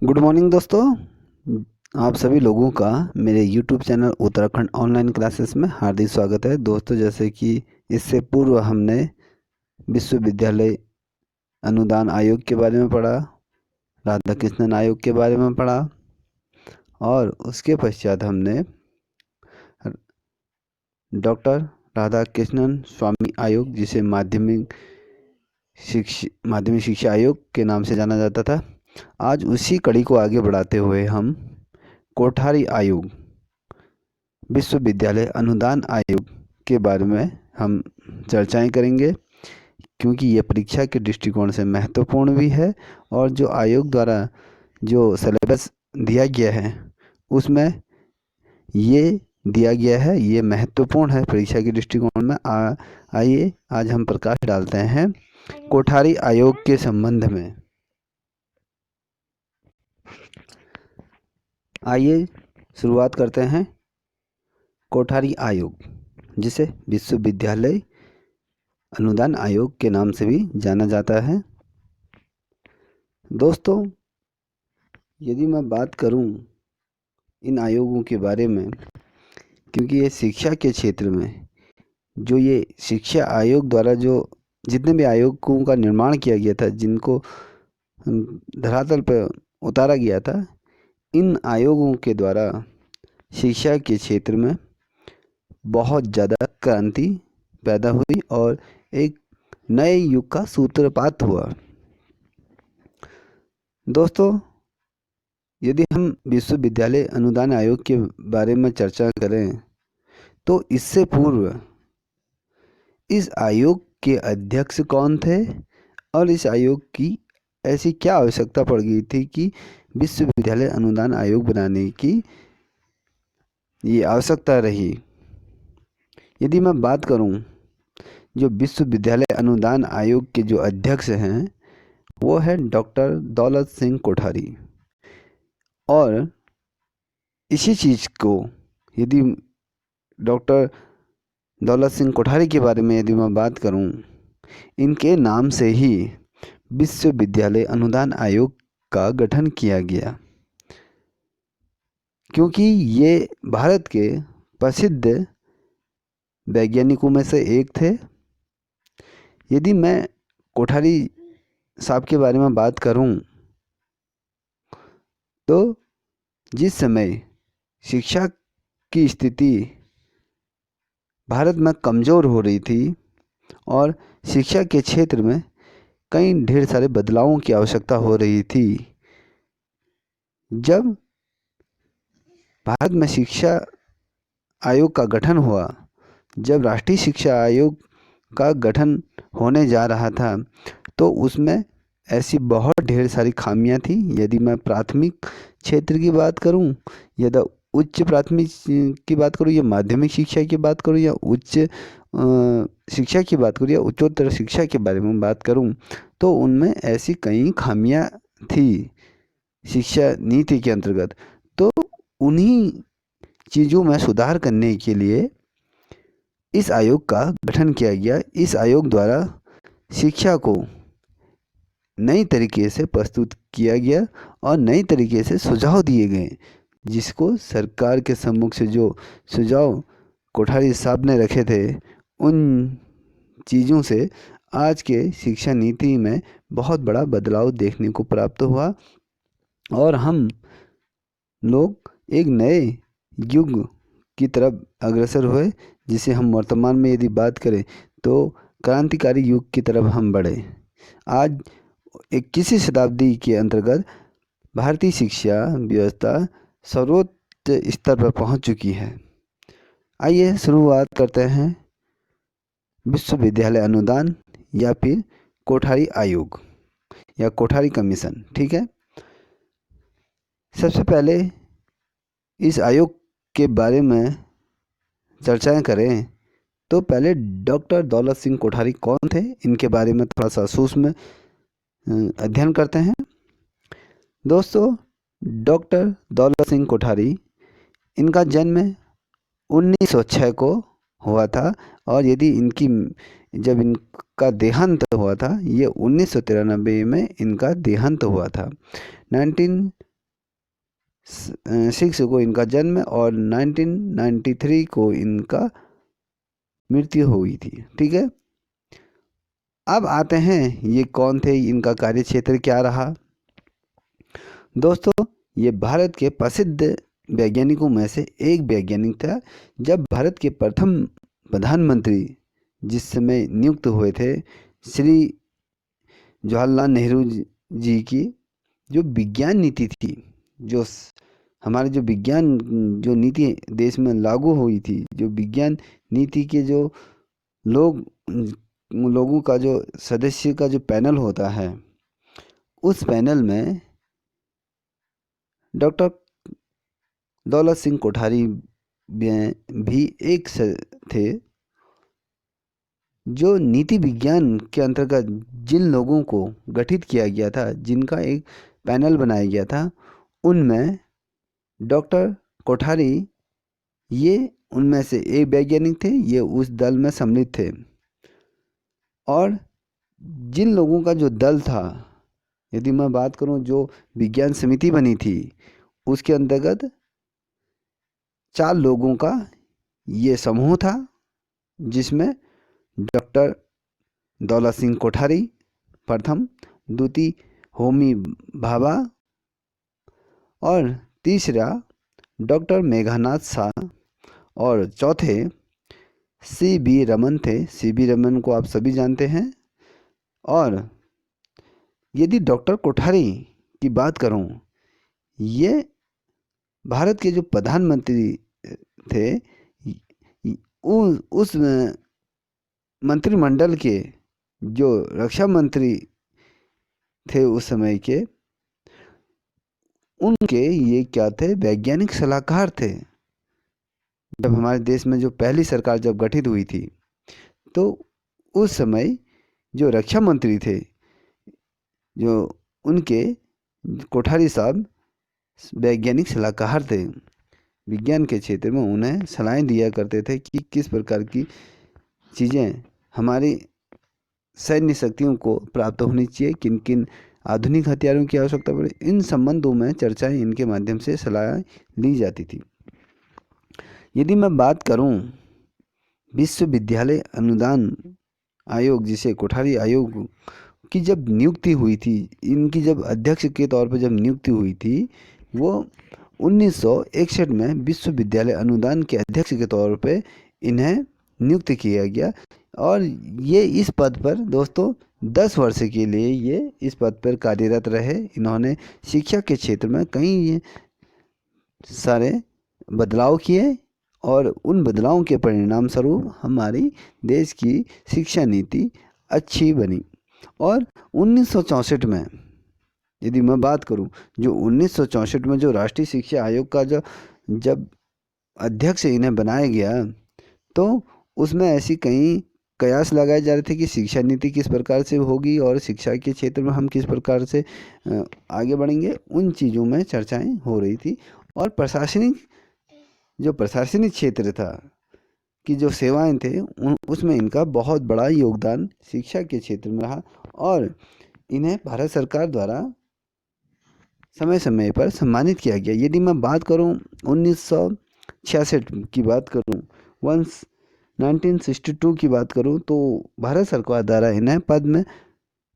Good morning दोस्तों। आप सभी लोगों का मेरे YouTube channel Uttarakhand online classes में हार्दिक स्वागत है। दोस्तों, जैसे कि इससे पूर्व हमने विश्वविद्यालय अनुदान आयोग के बारे में पढ़ा, राधा कृष्णन आयोग के बारे में पढ़ा और उसके पश्चात हमने डॉक्टर राधा कृष्णन स्वामी आयोग, जिसे माध्यमिक शिक्षा आयोग के नाम से जाना जाता था। आज उसी कड़ी को आगे बढ़ाते हुए हम कोठारी आयोग, विश्वविद्यालय अनुदान आयोग के बारे में हम चर्चाएं करेंगे, क्योंकि ये परीक्षा के दृष्टिकोण से महत्वपूर्ण भी है और जो आयोग द्वारा जो सिलेबस दिया गया है उसमें ये दिया गया है, ये महत्वपूर्ण है परीक्षा के दृष्टिकोण में। आइए आज हम प्रकाश डालते हैं कोठारी आयोग के संबंध में। आइए शुरुआत करते हैं कोठारी आयोग, जिसे विश्वविद्यालय अनुदान आयोग के नाम से भी जाना जाता है। दोस्तों, यदि मैं बात करूं इन आयोगों के बारे में, क्योंकि ये शिक्षा के क्षेत्र में जो ये शिक्षा आयोग द्वारा जो जितने भी आयोगों का निर्माण किया गया था, जिनको धरातल पर उतारा गया था, इन आयोगों के द्वारा शिक्षा के क्षेत्र में बहुत ज़्यादा क्रांति पैदा हुई और एक नए युग का सूत्रपात हुआ। दोस्तों, यदि हम विश्वविद्यालय अनुदान आयोग के बारे में चर्चा करें तो इससे पूर्व इस आयोग के अध्यक्ष कौन थे और इस आयोग की ऐसी क्या आवश्यकता पड़ गई थी कि विश्वविद्यालय अनुदान आयोग बनाने की ये आवश्यकता रही। यदि मैं बात करूं, जो विश्वविद्यालय अनुदान आयोग के जो अध्यक्ष हैं वो है डॉक्टर दौलत सिंह कोठारी। और इसी चीज़ को, यदि डॉक्टर दौलत सिंह कोठारी के बारे में यदि मैं बात करूं, इनके नाम से ही विश्वविद्यालय अनुदान आयोग का गठन किया गया, क्योंकि ये भारत के प्रसिद्ध वैज्ञानिकों में से एक थे। यदि मैं कोठारी साहब के बारे में बात करूं तो जिस समय शिक्षा की स्थिति भारत में कमज़ोर हो रही थी और शिक्षा के क्षेत्र में कई ढेर सारे बदलावों की आवश्यकता हो रही थी, जब भारत में शिक्षा आयोग का गठन हुआ, जब राष्ट्रीय शिक्षा आयोग का गठन होने जा रहा था, तो उसमें ऐसी बहुत ढेर सारी खामियां थी। यदि मैं प्राथमिक क्षेत्र की बात करूं, यदि उच्च प्राथमिक की बात करूं, या माध्यमिक शिक्षा की बात करूं, या उच्च शिक्षा की बात करूं, या उच्चतर शिक्षा के बारे में बात करूं, तो उनमें ऐसी कई खामियां थी शिक्षा नीति के अंतर्गत। तो उन्हीं चीज़ों में सुधार करने के लिए इस आयोग का गठन किया गया। इस आयोग द्वारा शिक्षा को नई तरीके से प्रस्तुत किया गया और नई तरीके से सुझाव दिए गए, जिसको सरकार के सम्मुख से जो सुझाव कोठारी साहब ने रखे थे, उन चीज़ों से आज के शिक्षा नीति में बहुत बड़ा बदलाव देखने को प्राप्त हुआ और हम लोग एक नए युग की तरफ अग्रसर हुए, जिसे हम वर्तमान में यदि बात करें तो क्रांतिकारी युग की तरफ हम बढ़े। आज 21वीं शताब्दी के अंतर्गत भारतीय शिक्षा व्यवस्था सर्वोच्च स्तर पर पहुंच चुकी है। आइए शुरुआत करते हैं विश्वविद्यालय अनुदान या फिर कोठारी आयोग या कोठारी कमीशन। ठीक है, सबसे पहले इस आयोग के बारे में चर्चाएं करें तो पहले डॉक्टर दौलत सिंह कोठारी कौन थे, इनके बारे में थोड़ा सा सूक्ष्म अध्ययन करते हैं। दोस्तों, डॉक्टर दौलत सिंह कोठारी, इनका जन्म 1906 को हुआ था और यदि जब इनका देहांत हुआ था, ये 1993 में इनका देहांत हुआ था। 1996 को इनका जन्म और 1993 को इनका मृत्यु हुई थी। ठीक है, अब आते हैं ये कौन थे, इनका कार्य क्षेत्र क्या रहा। दोस्तों, ये भारत के प्रसिद्ध वैज्ञानिकों में से एक वैज्ञानिक था। जब भारत के प्रथम प्रधानमंत्री जिस समय नियुक्त हुए थे, श्री जवाहरलाल नेहरू जी की जो विज्ञान नीति थी, जो हमारे जो विज्ञान जो नीति देश में लागू हुई थी, जो विज्ञान नीति के जो लोगों का जो सदस्य का जो पैनल होता है, उस पैनल में डॉक्टर दौलत सिंह कोठारी भी एक थे, जो नीति विज्ञान के अंतर्गत जिन लोगों को गठित किया गया था, जिनका एक पैनल बनाया गया था, उनमें डॉक्टर कोठारी ये उनमें से एक वैज्ञानिक थे। ये उस दल में सम्मिलित थे और जिन लोगों का जो दल था, यदि मैं बात करूं, जो विज्ञान समिति बनी थी, उसके अंतर्गत 4 लोगों का ये समूह था, जिसमें डॉक्टर दौलत सिंह कोठारी प्रथम, द्वितीय होमी भाभा और तीसरा डॉक्टर मेघनाथ शाह और चौथे सी.बी. रमन थे। सी.बी. रमन को आप सभी जानते हैं। और यदि डॉक्टर कोठारी की बात करूं, ये भारत के जो प्रधानमंत्री थे, उस मंत्रिमंडल के जो रक्षा मंत्री थे उस समय के, उनके ये क्या थे, वैज्ञानिक सलाहकार थे। जब हमारे देश में जो पहली सरकार जब गठित हुई थी, तो उस समय जो रक्षा मंत्री थे, जो उनके कोठारी साहब वैज्ञानिक सलाहकार थे। विज्ञान के क्षेत्र में उन्हें सलाहें दिया करते थे कि किस प्रकार की चीज़ें हमारी सैन्य शक्तियों को प्राप्त होनी चाहिए, किन किन आधुनिक हथियारों की आवश्यकता पड़े। इन संबंधों में चर्चाएं इनके माध्यम से सलाह ली जाती थी। यदि मैं बात करूं विश्वविद्यालय अनुदान आयोग, जिसे कोठारी आयोग की जब नियुक्ति हुई थी, इनकी जब अध्यक्ष के तौर पर जब नियुक्ति हुई थी, वो 1961 में विश्वविद्यालय अनुदान के अध्यक्ष के तौर पे इन्हें नियुक्त किया गया। और ये इस पद पर दोस्तों 10 वर्ष के लिए ये इस पद पर कार्यरत रहे। इन्होंने शिक्षा के क्षेत्र में कई सारे बदलाव किए और उन बदलावों के परिणाम स्वरूप हमारी देश की शिक्षा नीति अच्छी बनी। और 1964 में यदि मैं बात करूं, जो 1964 में जो राष्ट्रीय शिक्षा आयोग का जब अध्यक्ष इन्हें बनाया गया, तो उसमें ऐसी कई कयास लगाए जा रहे थे कि शिक्षा नीति किस प्रकार से होगी और शिक्षा के क्षेत्र में हम किस प्रकार से आगे बढ़ेंगे। उन चीज़ों में चर्चाएं हो रही थी। और प्रशासनिक क्षेत्र था कि जो सेवाएं थे, उसमें इनका बहुत बड़ा योगदान शिक्षा के क्षेत्र में रहा और इन्हें भारत सरकार द्वारा समय समय पर सम्मानित किया गया। यदि मैं बात करूं 1966 की बात करूं, 1962 की बात करूं, तो भारत सरकार द्वारा इन्हें पद्म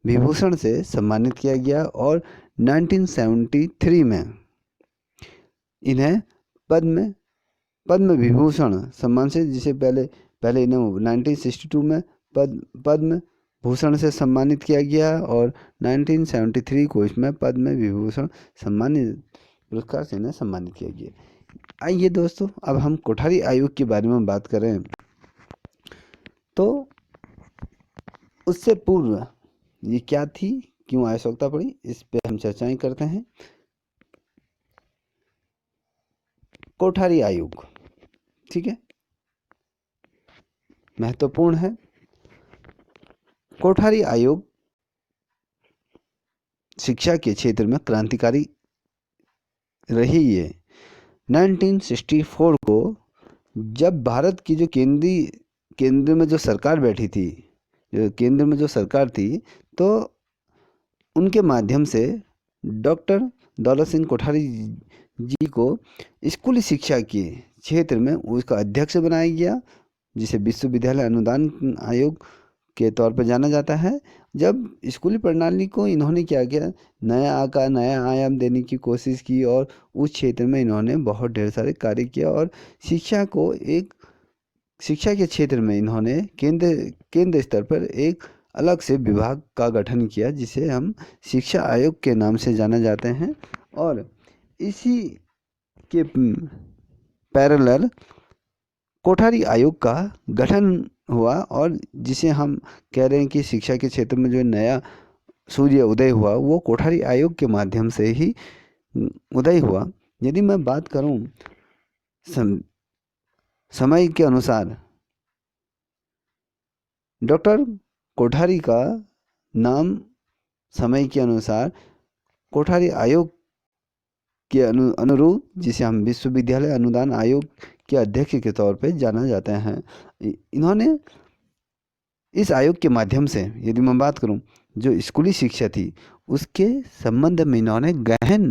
विभूषण से सम्मानित किया गया और 1973 में इन्हें पद्म विभूषण सम्मान से, जिसे पहले इन्हें 1962 में पद्म भूषण से सम्मानित किया गया और 1973 को इसमें पद्म विभूषण सम्मानित पुरस्कार से इन्हें सम्मानित किया गया। आइए दोस्तों, अब हम कोठारी आयोग के बारे में बात करें, तो उससे पूर्व ये क्या थी, क्यों आवश्यकता पड़ी, इस पे हम चर्चाएं करते हैं। कोठारी आयोग, ठीक है, महत्वपूर्ण है। कोठारी आयोग शिक्षा के क्षेत्र में क्रांतिकारी रही है। 1964 को जब भारत की जो केंद्र में जो सरकार बैठी थी, जो केंद्र में जो सरकार थी, तो उनके माध्यम से डॉक्टर दौलत सिंह कोठारी जी को स्कूली शिक्षा के क्षेत्र में उसका अध्यक्ष बनाया गया, जिसे विश्वविद्यालय अनुदान आयोग के तौर पर जाना जाता है। जब स्कूली प्रणाली को इन्होंने क्या किया, नया आकार नया आयाम देने की कोशिश की और उस क्षेत्र में इन्होंने बहुत ढेर सारे कार्य किया और शिक्षा को एक शिक्षा के क्षेत्र में इन्होंने केंद्र स्तर पर एक अलग से विभाग का गठन किया, जिसे हम शिक्षा आयोग के नाम से जाना जाते हैं। और इसी के पैरेलल कोठारी आयोग का गठन हुआ, और जिसे हम कह रहे हैं कि शिक्षा के क्षेत्र में जो नया सूर्य उदय हुआ वो कोठारी आयोग के माध्यम से ही उदय हुआ। यदि मैं बात करूं समय के अनुसार, डॉक्टर कोठारी का नाम समय के अनुसार कोठारी आयोग के अनुरूप, जिसे हम विश्वविद्यालय अनुदान आयोग के अध्यक्ष के तौर पे जाना जाते हैं, इन्होंने इस आयोग के माध्यम से, यदि मैं बात करूं, जो स्कूली शिक्षा थी उसके संबंध में इन्होंने गहन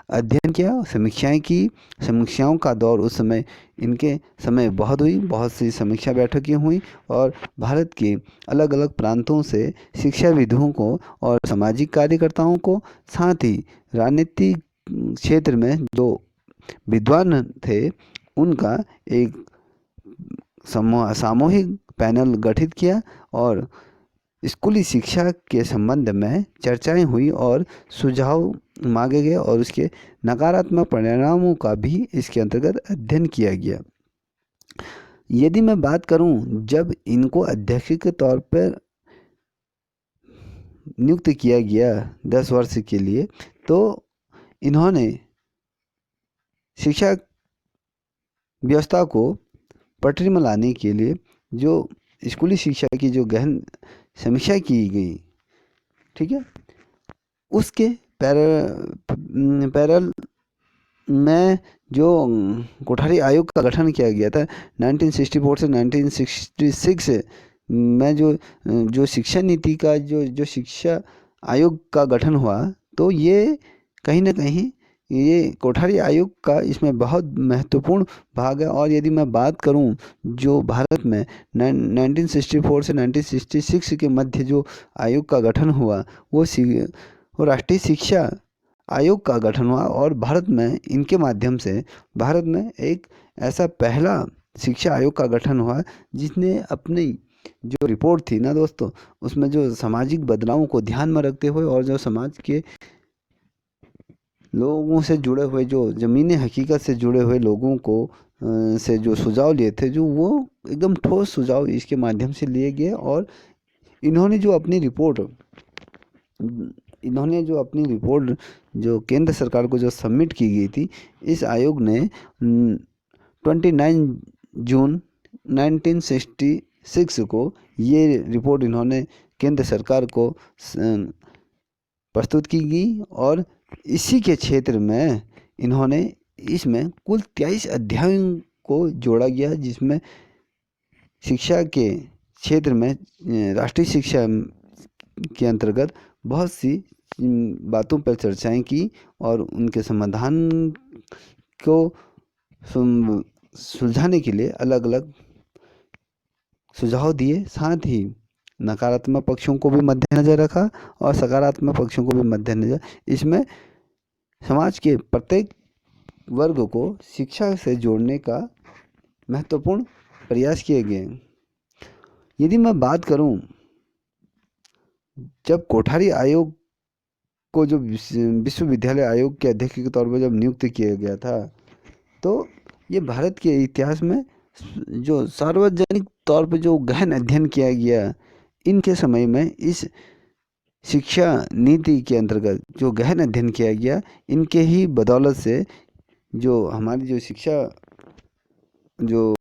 अध्ययन किया, समीक्षाएं की। समीक्षाओं का दौर उस समय इनके समय बहुत हुई, बहुत सी समीक्षा बैठकें हुई और भारत के अलग अलग प्रांतों से शिक्षाविदों को और सामाजिक कार्यकर्ताओं को, साथ ही राजनीतिक क्षेत्र में जो विद्वान थे उनका एक सामूहिक पैनल गठित किया और स्कूली शिक्षा के संबंध में चर्चाएं हुई और सुझाव मांगे गए और उसके नकारात्मक परिणामों का भी इसके अंतर्गत अध्ययन किया गया। यदि मैं बात करूं, जब इनको अध्यक्ष के तौर पर नियुक्त किया गया 10 वर्ष के लिए, तो इन्होंने शिक्षा व्यवस्था को पटरी में लाने के लिए जो स्कूली शिक्षा की जो गहन समीक्षा की गई, ठीक है, उसके पैरल में जो कोठारी आयोग का गठन किया गया था 1964 से 1966 में, जो शिक्षा नीति का जो शिक्षा आयोग का गठन हुआ, तो ये कहीं ना कहीं ये कोठारी आयोग का इसमें बहुत महत्वपूर्ण भाग है। और यदि मैं बात करूं, जो भारत में 1964 से 1966 के मध्य जो आयोग का गठन हुआ वो राष्ट्रीय शिक्षा आयोग का गठन हुआ और भारत में इनके माध्यम से भारत में एक ऐसा पहला शिक्षा आयोग का गठन हुआ जिसने अपनी जो रिपोर्ट थी ना दोस्तों, उसमें जो सामाजिक बदलावों को ध्यान में रखते हुए और जो समाज के लोगों से जुड़े हुए, जो ज़मीनी हकीकत से जुड़े हुए लोगों को से जो सुझाव लिए थे, जो वो एकदम ठोस सुझाव इसके माध्यम से लिए गए। और इन्होंने जो अपनी रिपोर्ट जो केंद्र सरकार को जो सबमिट की गई थी, इस आयोग ने 29 जून 1966 को ये रिपोर्ट इन्होंने केंद्र सरकार को प्रस्तुत की गई और इसी के क्षेत्र में इन्होंने इसमें कुल 23 अध्यायों को जोड़ा गया, जिसमें शिक्षा के क्षेत्र में राष्ट्रीय शिक्षा के अंतर्गत बहुत सी बातों पर चर्चाएं की और उनके समाधान को सुलझाने के लिए अलग अलग सुझाव दिए। साथ ही नकारात्मक पक्षों को भी मद्देनजर रखा और सकारात्मक पक्षों को भी मद्देनजर। इसमें समाज के प्रत्येक वर्ग को शिक्षा से जोड़ने का महत्वपूर्ण प्रयास किए गए। यदि मैं बात करूं, जब कोठारी आयोग को जो विश्वविद्यालय आयोग के अध्यक्ष के तौर पर जब नियुक्त किया गया था, तो ये भारत के इतिहास में जो सार्वजनिक तौर पर जो गहन अध्ययन किया गया, इनके समय में इस शिक्षा नीति के अंतर्गत जो गहन अध्ययन किया गया, इनके ही बदौलत से जो हमारी जो शिक्षा जो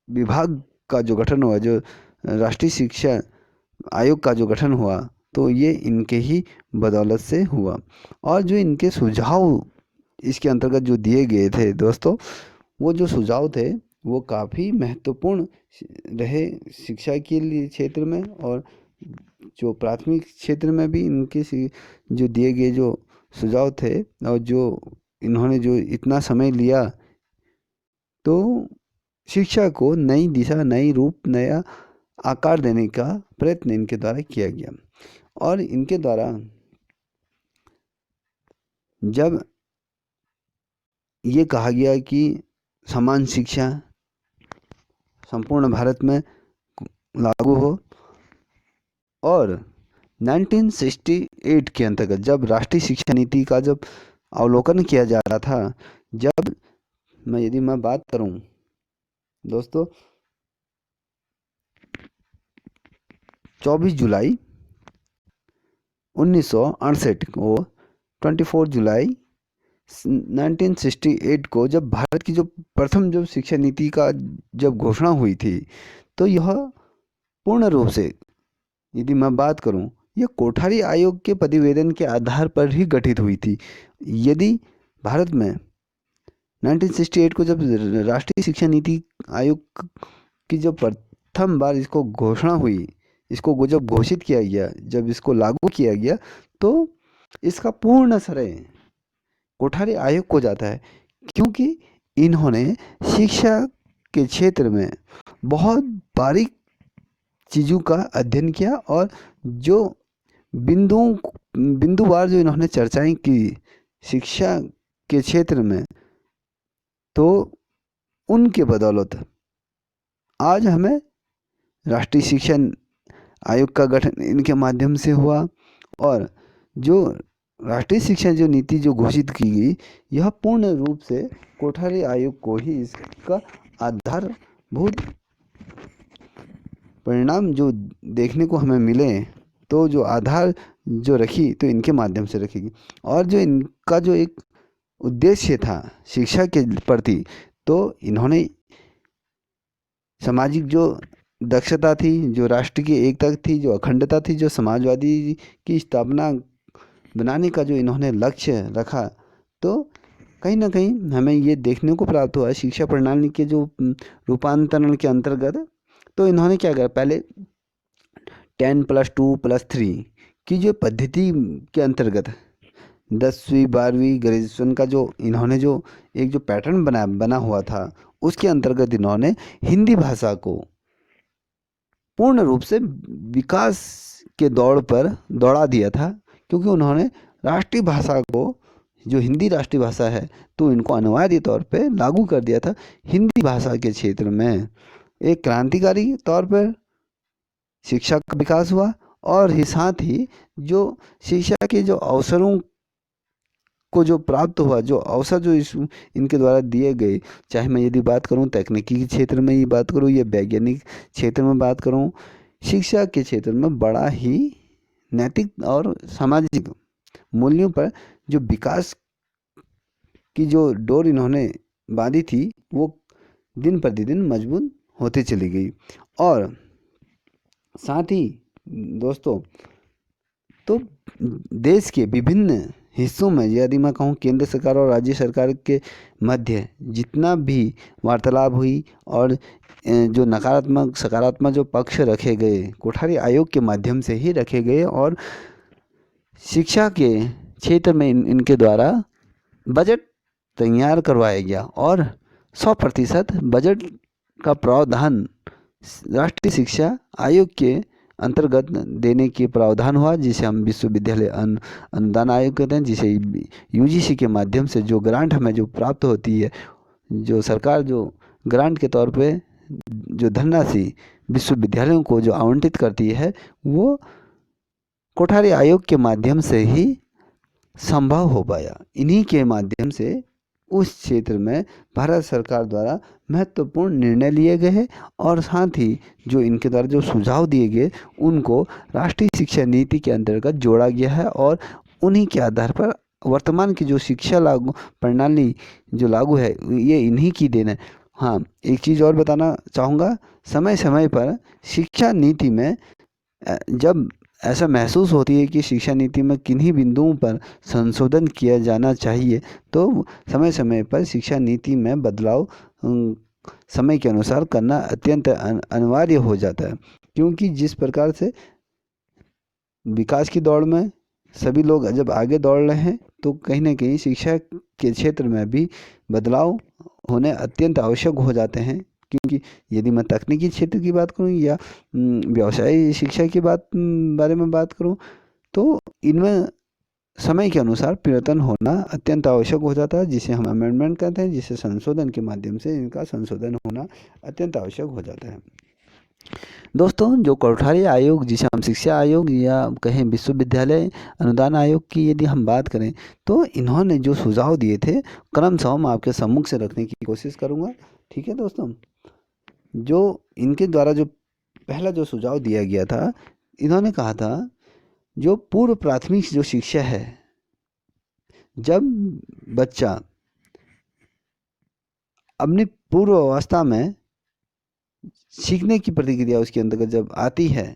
विभाग का जो गठन हुआ, जो राष्ट्रीय शिक्षा आयोग का जो गठन हुआ, तो ये इनके ही बदौलत से हुआ। और जो इनके सुझाव इसके अंतर्गत जो दिए गए थे दोस्तों, वो जो सुझाव थे वो काफ़ी महत्वपूर्ण रहे शिक्षा के लिए क्षेत्र में, और जो प्राथमिक क्षेत्र में भी इनके जो दिए गए जो सुझाव थे और जो इन्होंने जो इतना समय लिया, तो शिक्षा को नई दिशा, नई रूप, नया आकार देने का प्रयत्न इनके द्वारा किया गया। और इनके द्वारा जब ये कहा गया कि समान शिक्षा संपूर्ण भारत में लागू हो, और 1968 के अंतर्गत जब राष्ट्रीय शिक्षा नीति का जब अवलोकन किया जा रहा था, जब यदि मैं बात करूं दोस्तों, 24 जुलाई 1968 को, 24 जुलाई 1968 को जब भारत की जो प्रथम जो शिक्षा नीति का जब घोषणा हुई थी, तो यह पूर्ण रूप से, यदि मैं बात करूं, यह कोठारी आयोग के प्रतिवेदन के आधार पर ही गठित हुई थी। यदि भारत में 1968 को जब राष्ट्रीय शिक्षा नीति आयोग की जब प्रथम बार इसको घोषणा हुई, इसको जब घोषित किया गया, जब इसको लागू किया गया, तो इसका पूर्ण श्रेय कोठारी आयोग को जाता है, क्योंकि इन्होंने शिक्षा के क्षेत्र में बहुत बारीक चीज़ों का अध्ययन किया, और जो बिंदुवार जो इन्होंने चर्चाएं की शिक्षा के क्षेत्र में, तो उनके बदौलत आज हमें राष्ट्रीय शिक्षा आयोग का गठन इनके माध्यम से हुआ। और जो राष्ट्रीय शिक्षा जो नीति जो घोषित की गई, यह पूर्ण रूप से कोठारी आयोग को ही इसका आधारभूत परिणाम जो देखने को हमें मिले, तो जो आधार जो रखी, तो इनके माध्यम से रखेगी। और जो इनका जो एक उद्देश्य था शिक्षा के प्रति, तो इन्होंने सामाजिक जो दक्षता थी, जो राष्ट्र की एकता थी, जो अखंडता थी, जो समाजवादी की स्थापना बनाने का जो इन्होंने लक्ष्य रखा, तो कहीं ना कहीं हमें ये देखने को प्राप्त हुआ शिक्षा प्रणाली के जो रूपांतरण के अंतर्गत। तो इन्होंने क्या किया, पहले 10+2+3 की जो पद्धति के अंतर्गत 10वीं 12वीं ग्रेजुएशन का जो इन्होंने जो एक जो पैटर्न बना हुआ था, उसके अंतर्गत इन्होंने हिंदी भाषा को पूर्ण रूप से विकास के दौड़ पर दौड़ा दिया था, क्योंकि उन्होंने राष्ट्रीय भाषा को, जो हिंदी राष्ट्रीय भाषा है, तो इनको अनिवार्य तौर पे लागू कर दिया था। हिंदी भाषा के क्षेत्र में एक क्रांतिकारी तौर पर शिक्षा का विकास हुआ, और ही साथ ही जो शिक्षा के जो अवसरों को जो प्राप्त हुआ, जो अवसर जो इनके द्वारा दिए गए, चाहे मैं यदि बात करूं तकनीकी क्षेत्र में ही बात करूं या वैज्ञानिक क्षेत्र में बात करूं, शिक्षा के क्षेत्र में बड़ा ही नैतिक और सामाजिक मूल्यों पर जो विकास की जो डोर इन्होंने बांधी थी, वो दिन प्रतिदिन मजबूत होती चली गई। और साथ ही दोस्तों, तो देश के विभिन्न हिस्सों में, यदि मैं कहूँ केंद्र सरकार और राज्य सरकार के मध्य जितना भी वार्तालाप हुई, और जो नकारात्मक सकारात्मक जो पक्ष रखे गए, कोठारी आयोग के माध्यम से ही रखे गए, और शिक्षा के क्षेत्र में इनके द्वारा बजट तैयार करवाया गया, और 100% बजट का प्रावधान राष्ट्रीय शिक्षा आयोग के अंतर्गत देने के प्रावधान हुआ, जिसे हम विश्वविद्यालय अनुदान आयोग कहते हैं, जिसे यूजीसी के माध्यम से जो ग्रांट हमें जो प्राप्त होती है, जो सरकार जो ग्रांट के तौर पे जो धनराशि विश्वविद्यालयों को जो आवंटित करती है, वो कोठारी आयोग के माध्यम से ही संभव हो पाया। इन्हीं के माध्यम से उस क्षेत्र में भारत सरकार द्वारा महत्वपूर्ण निर्णय लिए गए हैं, और साथ ही जो इनके द्वारा जो सुझाव दिए गए, उनको राष्ट्रीय शिक्षा नीति के अंतर्गत जोड़ा गया है, और उन्हीं के आधार पर वर्तमान की जो शिक्षा लागू प्रणाली जो लागू है, ये इन्हीं की देन है। हाँ, एक चीज़ और बताना चाहूँगा, समय समय पर शिक्षा नीति में जब ऐसा महसूस होती है कि शिक्षा नीति में किन्हीं बिंदुओं पर संशोधन किया जाना चाहिए, तो समय समय पर शिक्षा नीति में बदलाव समय के अनुसार करना अत्यंत अनिवार्य हो जाता है, क्योंकि जिस प्रकार से विकास की दौड़ में सभी लोग जब आगे दौड़ रहे हैं तो कहीं ना कहीं शिक्षा के क्षेत्र में भी बदलाव होने अत्यंत आवश्यक हो जाते हैं। क्योंकि यदि मैं तकनीकी क्षेत्र की बात करूं या व्यवसाय शिक्षा की बारे में बात करूं, तो इनमें समय के अनुसार परिवर्तन होना अत्यंत आवश्यक हो जाता है, जिसे हम अमेंडमेंट कहते हैं, जिसे संशोधन के माध्यम से इनका संशोधन होना अत्यंत आवश्यक हो जाता है। दोस्तों, जो कोठारी आयोग, जिसे हम शिक्षा आयोग या कहें विश्वविद्यालय अनुदान आयोग की यदि हम बात करें, तो इन्होंने जो सुझाव दिए थे क्रमशः मैं आपके सम्मुख से रखने की कोशिश करूंगा। ठीक है दोस्तों, जो इनके द्वारा जो पहला जो सुझाव दिया गया था, इन्होंने कहा था जो पूर्व प्राथमिक जो शिक्षा है, जब बच्चा अपनी पूर्व अवस्था में सीखने की प्रतिक्रिया उसके अंतर्गत जब आती है,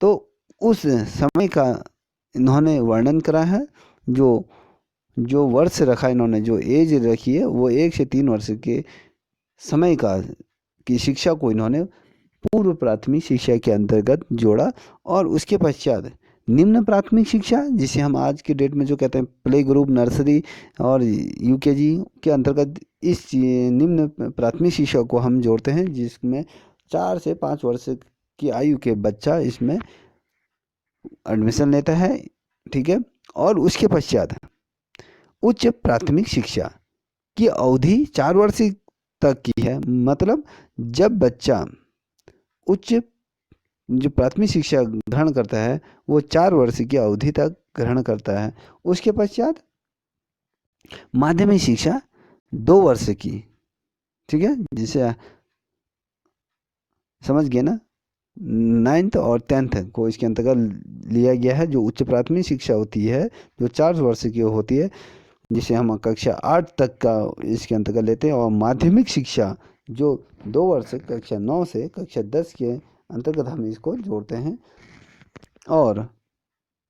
तो उस समय का इन्होंने वर्णन करा है। जो जो वर्ष रखा इन्होंने, जो एज रखी है, वो 1 से 3 वर्ष के समय का की शिक्षा को इन्होंने पूर्व प्राथमिक शिक्षा के अंतर्गत जोड़ा। और उसके पश्चात निम्न प्राथमिक शिक्षा, जिसे हम आज की डेट में जो कहते हैं प्ले ग्रुप, नर्सरी और यूकेजी के अंतर्गत, इस निम्न प्राथमिक शिक्षा को हम जोड़ते हैं, जिसमें 4 से 5 वर्ष की आयु के बच्चा इसमें एडमिशन लेता है। ठीक है, और उसके पश्चात उच्च प्राथमिक शिक्षा की अवधि 4 वर्ष तक की है। मतलब जब बच्चा उच्च जो प्राथमिक शिक्षा ग्रहण करता है वो 4 वर्ष की अवधि तक ग्रहण करता है। उसके पश्चात माध्यमिक शिक्षा 2 वर्ष की। ठीक है, जिसे समझ गए ना, 9th और 10th को इसके अंतर्गत लिया गया है। जो उच्च प्राथमिक शिक्षा होती है जो 4 वर्ष की होती है, जिसे हम कक्षा 8 तक का इसके अंतर्गत लेते हैं। और माध्यमिक शिक्षा जो 2 वर्ष, कक्षा 9 से कक्षा 10 के अंतर्गत हम इसको जोड़ते हैं। और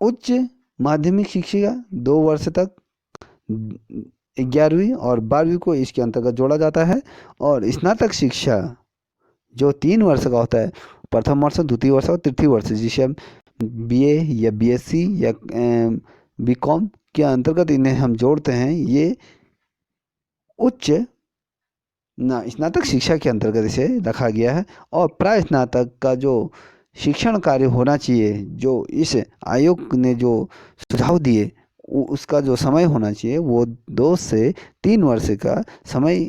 उच्च माध्यमिक शिक्षा 2 वर्ष तक 11वीं और 12वीं को इसके अंतर्गत जोड़ा जाता है। और स्नातक शिक्षा जो 3 वर्ष का होता है, प्रथम वर्ष, द्वितीय वर्ष और तृतीय वर्ष, जिसे हम बीए या बीएससी या बीकॉम के अंतर्गत इन्हें हम जोड़ते हैं, ये उच्च स्नातक शिक्षा के अंतर्गत इसे रखा गया है। और प्राय स्नातक का जो शिक्षण कार्य होना चाहिए, जो इस आयोग ने जो सुझाव दिए, उसका जो समय होना चाहिए वो 2 से 3 वर्ष का समय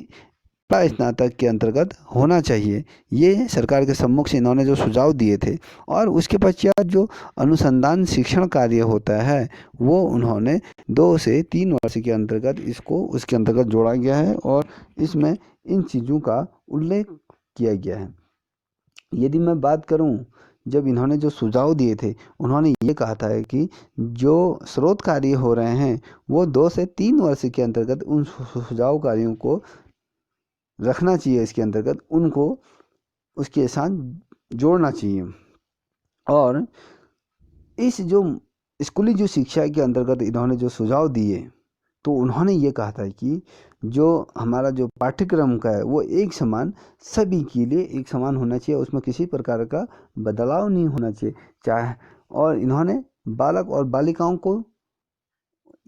प्राय स्नातक के अंतर्गत होना चाहिए। ये सरकार के सम्मुख से इन्होंने जो सुझाव दिए थे। और उसके पश्चात जो अनुसंधान शिक्षण कार्य होता है, वो उन्होंने 2 से 3 वर्ष के अंतर्गत इसको उसके अंतर्गत जोड़ा गया है। और इसमें इन चीज़ों का उल्लेख किया गया है। यदि मैं बात करूं, जब इन्होंने जो सुझाव दिए थे, उन्होंने ये कहा था कि जो स्रोत कार्य हो रहे हैं वो 2 से 3 वर्ष के अंतर्गत उन सुझाव कार्यों को रखना चाहिए, इसके अंतर्गत उनको उसके साथ जोड़ना चाहिए। और इस जो स्कूली जो शिक्षा के अंतर्गत इन्होंने जो सुझाव दिए, तो उन्होंने ये कहा था कि जो हमारा जो पाठ्यक्रम का है वो एक समान, सभी के लिए एक समान होना चाहिए, उसमें किसी प्रकार का बदलाव नहीं होना चाहिए। चाहे, और इन्होंने बालक और बालिकाओं को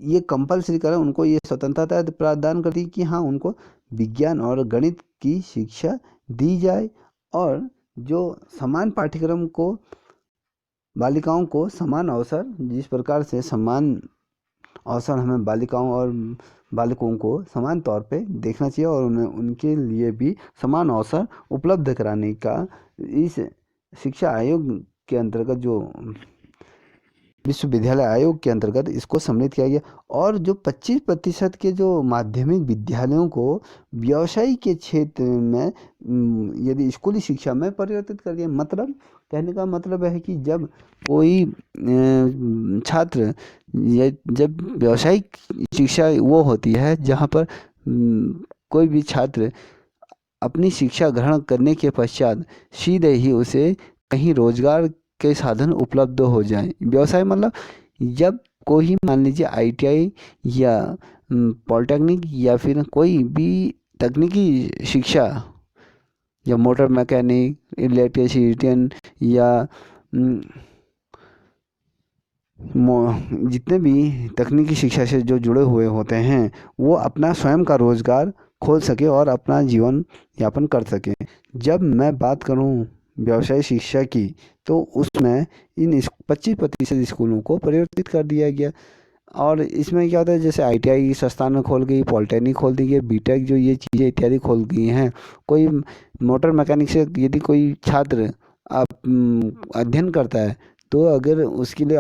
ये कंपलसरी करा, उनको ये स्वतंत्रता प्रदान कर दी कि हाँ, उनको विज्ञान और गणित की शिक्षा दी जाए। और जो समान पाठ्यक्रम को, बालिकाओं को समान अवसर, जिस प्रकार से समान अवसर हमें बालिकाओं और बालकों को समान तौर पे देखना चाहिए, और उन्हें उनके लिए भी समान अवसर उपलब्ध कराने का इस शिक्षा आयोग के अंतर्गत, जो विश्वविद्यालय आयोग के अंतर्गत इसको सम्मिलित किया गया। और जो 25% के जो माध्यमिक विद्यालयों को व्यवसाय के क्षेत्र में यदि स्कूली शिक्षा में परिवर्तित कर दिया। मतलब कहने का मतलब है कि जब कोई छात्र, जब व्यवसायिक शिक्षा वो होती है जहाँ पर कोई भी छात्र अपनी शिक्षा ग्रहण करने के पश्चात सीधे ही उसे कहीं रोजगार के साधन उपलब्ध हो जाएं। व्यवसाय मतलब जब कोई, मान लीजिए आईटीआई या पॉलिटेक्निक या फिर कोई भी तकनीकी शिक्षा, या मोटर मैकेनिक, इलेक्ट्रिशियन या जितने भी तकनीकी शिक्षा से जो जुड़े हुए होते हैं वो अपना स्वयं का रोजगार खोल सके और अपना जीवन यापन कर सके। जब मैं बात करूं व्यवसाय शिक्षा की, तो उसमें इन 25% स्कूलों को परिवर्तित कर दिया गया। और इसमें क्या होता है, जैसे आईटीआई संस्थान में खोल गई, पॉलिटेक्निक खोल दी गई, बीटेक जो ये चीज़ें इत्यादि खोल गई हैं। कोई मोटर मैकेनिक से यदि कोई छात्र अध्ययन करता है, तो अगर उसके लिए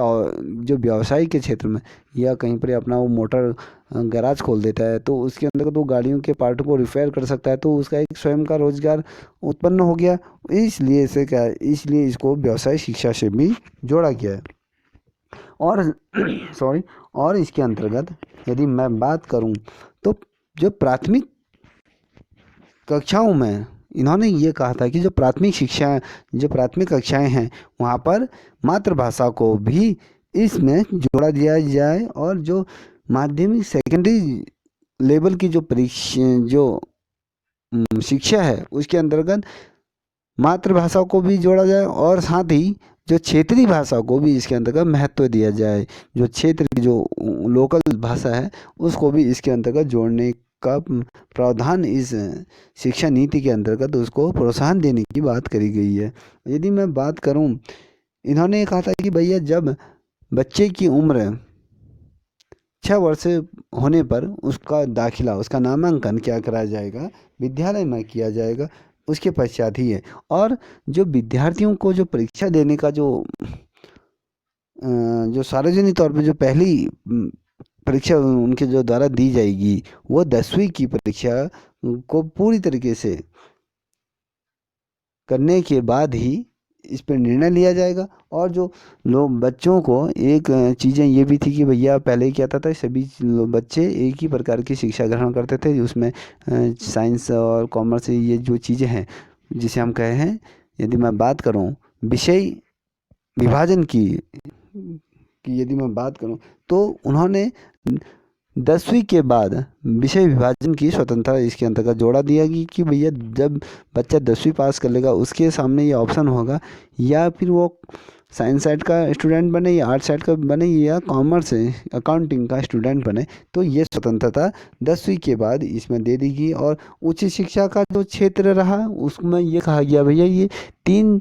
जो व्यवसाय के क्षेत्र में या कहीं पर अपना वो मोटर गैराज खोल देता है, तो उसके अंदर तो गाड़ियों के पार्ट को रिपेयर कर सकता है, तो उसका एक स्वयं का रोजगार उत्पन्न हो गया। इसलिए इसे क्या इसलिए इसको व्यवसाय शिक्षा से भी जोड़ा गया है। और सॉरी, और इसके अंतर्गत यदि मैं बात करूं, तो जो प्राथमिक कक्षाओं में इन्होंने ये कहा था कि जो प्राथमिक कक्षाएं हैं वहाँ पर मातृभाषा को भी इसमें जोड़ा दिया जाए, और जो माध्यमिक सेकेंडरी लेवल की जो परीक्षा जो शिक्षा है उसके अंतर्गत मातृभाषा को भी जोड़ा जाए, और साथ ही जो क्षेत्रीय भाषा को भी इसके अंतर्गत महत्व दिया जाए। जो क्षेत्र की जो लोकल भाषा है उसको भी इसके अंतर्गत जोड़ने का प्रावधान इस शिक्षा नीति के अंतर्गत उसको प्रोत्साहन देने की बात करी गई है। यदि मैं बात करूं, इन्होंने ये कहा था कि भैया जब बच्चे की उम्र 6 वर्ष होने पर उसका नामांकन क्या कराया जाएगा, विद्यालय में किया जाएगा, उसके पश्चात ही है। और जो विद्यार्थियों को जो परीक्षा देने का जो सार्वजनिक तौर पे जो पहली परीक्षा उनके जो द्वारा दी जाएगी, वो 10वीं की परीक्षा को पूरी तरीके से करने के बाद ही इस पर निर्णय लिया जाएगा। और जो लोग बच्चों को एक चीज़ें ये भी थी कि भैया पहले क्या था सभी बच्चे एक ही प्रकार की शिक्षा ग्रहण करते थे, उसमें साइंस और कॉमर्स ये जो चीज़ें हैं जिसे हम कहे हैं, यदि मैं बात करूं विषय विभाजन की यदि मैं बात करूं, तो उन्होंने 10वीं के बाद विषय विभाजन की स्वतंत्रता इसके अंतर्गत जोड़ा दिया कि भैया जब बच्चा 10वीं पास कर लेगा उसके सामने ये ऑप्शन होगा, या फिर वो साइंस साइड का स्टूडेंट बने या आर्ट साइड का बने या कॉमर्स अकाउंटिंग का स्टूडेंट बने, तो ये स्वतंत्रता 10वीं के बाद इसमें दे दी गई। और उच्च शिक्षा का जो क्षेत्र रहा उसमें ये कहा गया भैया ये 3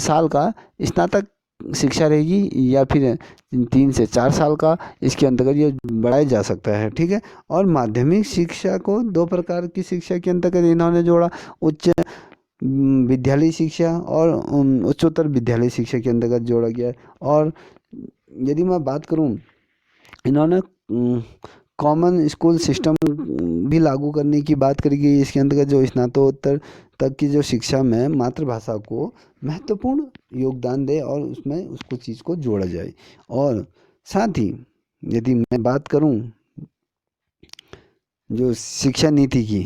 साल का स्नातक शिक्षा रहेगी, या फिर 3 से 4 साल का इसके अंतर्गत ये बढ़ाया जा सकता है। ठीक है। और माध्यमिक शिक्षा को 2 प्रकार की शिक्षा के अंतर्गत इन्होंने जोड़ा, उच्च विद्यालय शिक्षा और उच्चतर विद्यालय शिक्षा के अंतर्गत जोड़ा गया है। और यदि मैं बात करूं, इन्होंने कॉमन स्कूल सिस्टम भी लागू करने की बात करी गई। इसके अंतर्गत जो स्नातकोत्तर तक की जो शिक्षा में मातृभाषा को महत्वपूर्ण योगदान दे और उसमें उसको चीज़ को जोड़ा जाए। और साथ ही यदि मैं बात करूं जो शिक्षा नीति की,